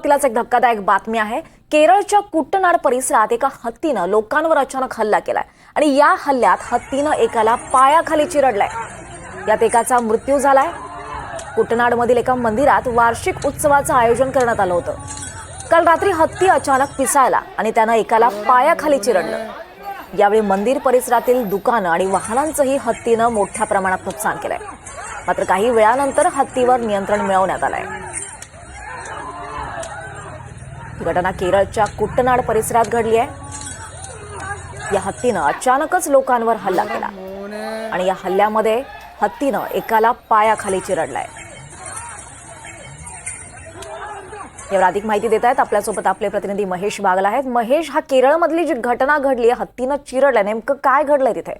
तिलाच एक धक्कादायक बातमी आहे। केरळच्या कुट्टनाड परिसरात एका हत्तीनं लोकांवर अचानक हल्ला केलाय आणि या हल्ल्यात हत्तीनं एकाला पायाखाली चिरडलाय। यात एकाचा मृत्यू झालाय। कुट्टनाडमधील एका मंदिरात वार्षिक उत्सवाचं आयोजन करण्यात आलं होतं। काल रात्री हत्ती अचानक पिसाळला आणि त्यानं एकाला पायाखाली चिरडलं। यावेळी मंदिर परिसरातील दुकानं आणि वाहनांचंही हत्तीनं मोठ्या प्रमाणात नुकसान केलंय। मात्र काही वेळानंतर हत्तीवर नियंत्रण मिळवण्यात आलंय। ही घटना केरळच्या कुट्टनाड परिसरात घडली आहे। या हत्तीनं अचानकच लोकांवर हल्ला केला आणि या हल्ल्यामध्ये हत्तीनं एकाला पायाखाली चिरडलाय। यावर अधिक माहिती देत आहेत आपल्यासोबत आपले प्रतिनिधी महेश बागला आहेत। महेश, हा केरळमधली जी घटना घडली आहे, हत्तीनं चिरडलंय, नेमकं काय घडलंय तिथे?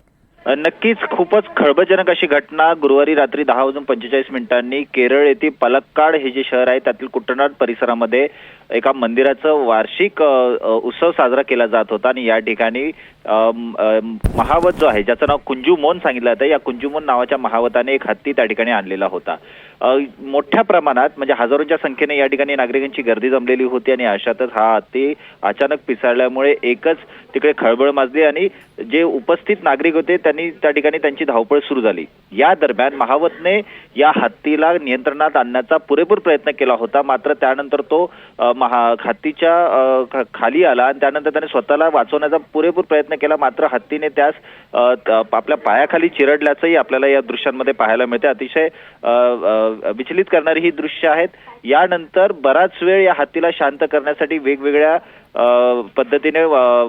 नक्कीच खूपच खळबळजनक अशी घटना गुरुवारी रात्री 10:45 केरळ येथील पलक्काड हे जे शहर आहे त्यातील कुट्टनाड परिसरामध्ये एका मंदिराचं वार्षिक उत्सव साजरा केला जात होता आणि या ठिकाणी महावत जो आहे ज्याचं नाव कुंजुमोन सांगितलं जातं, या कुंजुमोन नावाच्या महावताने एक हत्ती त्या ठिकाणी आणलेला होता। मोठ्या प्रमाणात म्हणजे हजारोंच्या संख्येने या ठिकाणी नागरिकांची गर्दी जमलेली होती आणि अशातच हा हत्ती अचानक पिसाळल्यामुळे एकच तिकडे खळबळ माजली आणि जे उपस्थित नागरिक होते त्यांनी त्या ठिकाणी त्यांची धावपळ सुरू झाली। या दरम्यान महावतने या हत्तीला नियंत्रणात आणण्याचा पुरेपूर प्रयत्न केला होता, मात्र त्यानंतर तो हत्तीच्या खाली आला आणि त्यानंतर त्याने स्वतःला वाचवण्याचा पुरेपूर प्रयत्न केला, मात्र हत्तीने त्यास आपल्या पायाखाली चिरडल्याचंही आपल्याला या दृश्यांमध्ये पाहायला मिळते। अतिशय विचलित करणारी ही दृश्य आहेत। यानंतर बराच वेळ या हत्तीला शांत करण्यासाठी वेगवेगळ्या पद्धतीने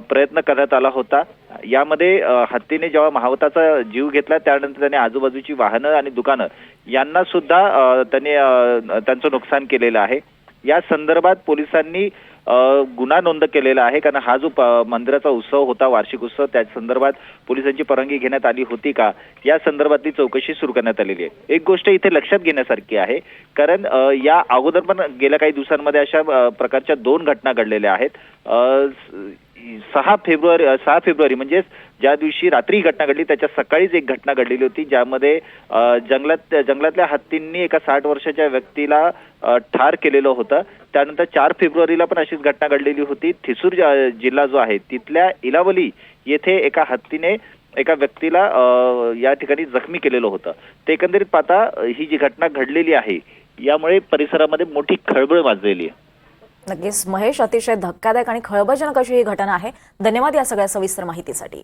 प्रयत्न करण्यात आला होता। यामध्ये हत्तीने जेव्हा महावताचा जीव घेतला त्यानंतर त्याने आजूबाजूची वाहनं आणि दुकानं यांना सुद्धा त्यांचं नुकसान केलेलं आहे। या संदर्भात पोलिसांनी गुन्हा नोंद केलेला आहे, कारण हा जो मंदिराचा उत्सव होता, वार्षिक उत्सव, त्या संदर्भात पोलिसांची परवानगी घेण्यात आली होती का या संदर्भातली चौकशी सुरू करण्यात आलेली आहे। एक गोष्ट इथे लक्षात घेण्यासारखी आहे, कारण या अगोदर पण गेल्या काही दिवसांमध्ये अशा प्रकारच्या 2 घटना घडलेल्या आहेत। 6 फेब्रुवारी म्हणजे ज्या दिवशी रात्री ही घटना घडली त्याच्या सकाळीच एक घटना घडलेली होती, ज्यामध्ये जंगलातल्या हत्तींनी एका 60 वर्षाच्या व्यक्तीला ठार केलेलं होतं। त्यानंतर 4 फेब्रुवारीला पण अशीच घटना घडलेली होती। थिसूर जिल्हा जो आहे तिथल्या इलावली येथे एका हत्तीने एका व्यक्तीला या ठिकाणी जखमी केलेलं होतं। ते एकंदरीत पाहता ही जी घटना घडलेली आहे यामुळे परिसरामध्ये मोठी खळबळ माजलेली आहे। नक्कीच महेश, अतिशय धक्कादायक आणि खळबळजनक अशी ही घटना आहे। धन्यवाद या सगळ्या सविस्तर माहितीसाठी।